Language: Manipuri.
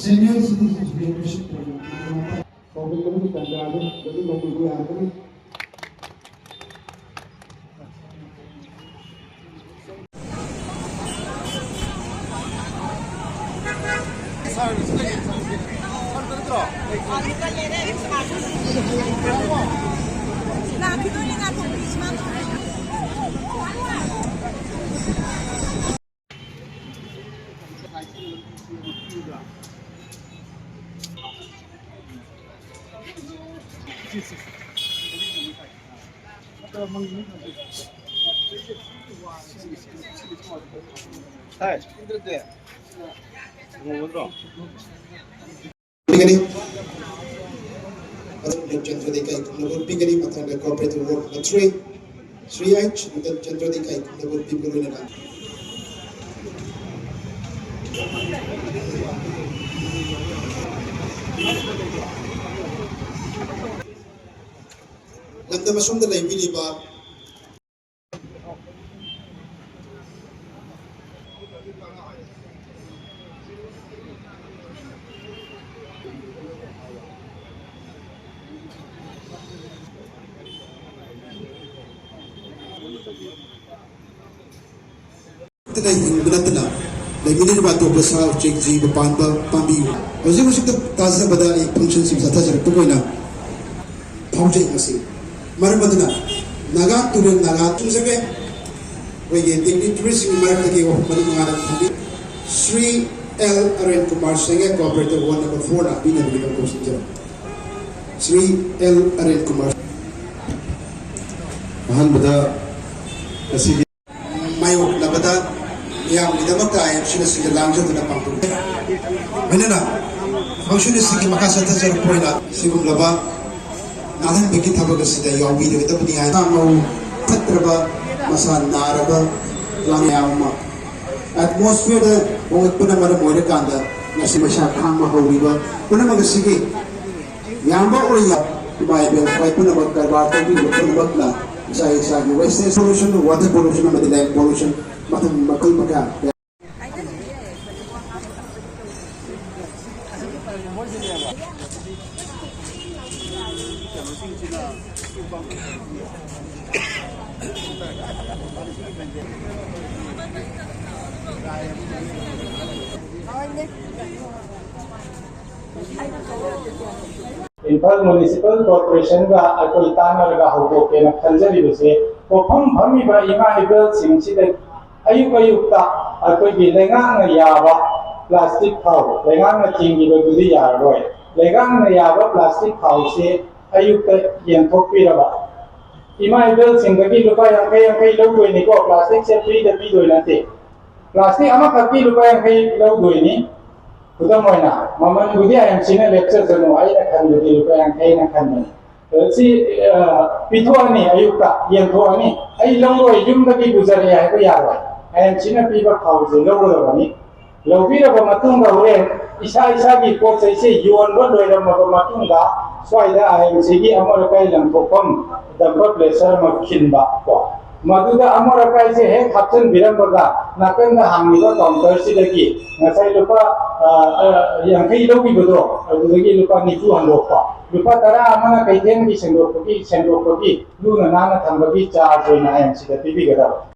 senior citizens leadership program. Covid kami tanda jadi menunggu kami. Hai, ini mau berapa? Begini, Chandra Dekai Kumnabur Begini, Matanga Cooperative Work Number 3, 3H, and Chandra Dekai Kumnabur people in an Lamda Masunda Laibini Ba Binatana, Laibini Bato Basa, Jake Z, Bapanda, Pambi. I was able to Taza Bada functions in Sataja Pukoina, Pauja Masi. Marabadana, Naga to the Naga to Zage, where you take interest in Marabaki of Madimana Pambi, 3L Kumar Sanga, Cooperative 1 number 4, Abina Video Costa. 3L Kumar. Mahan Bada, Mayo Labada. Yang di dalam tak ayam sudah segi langsung tu dapat pun. Mana nak? Kalau sudah segi maka saya terus poinlah. Sebelum laba, nahan bagi thapa kesida yang video kita punya ayam mau terba masa naraba lang yang mak. Atmosphere orang pun nama ada murid kanda nasi masyarakat kama hawiba. Pun nama kesigi yang bawa orang yang Bible, pun nama kerja tapi pun nama lah. Saya waste pollution, water pollution, nama land pollution. Matang bakal makan. Impal Municipal Corporation ga akoi tanar ga hobo ke na khanjari bese pofam phami ba ima ibel singchi de ayuk ta akoi gi lengang na yaba plastic khau lengang na chingi ba dudi ya roi lengang na yaba plastic khau se ayuk ta yen thok pi ra ba ima ibel singga gi lupa yang kai lo doi ni ko plastic se free de pi doi na te plastic ama ka pi lupa yang kai lo doi ni Kuda moina, mama ni ayam Cina lecture jeno, ayah nak kan budi lupa yang kaya nak kan ni. Si pituan ni ayuka, yang tua ni, ayah longo jum lagi guzar ya, itu ya lah. Ayam Cina piba kau je, longo dah ni. Logi dah bermatung dah orang, isa ki pot saya yuan ber doi dah bermatung dah, soalnya ayam segi amor kaya lang kopam, dapat pleasure makin ba. Maduda amor apa je he kapten biram berda nakan dah hamil counter si lagi ngasai lupa yang kai logi betul lagi lupa nipu handok lupa tara amana kaiten ki sendok kopi lu nana thang bagi charge na yang si tapi gada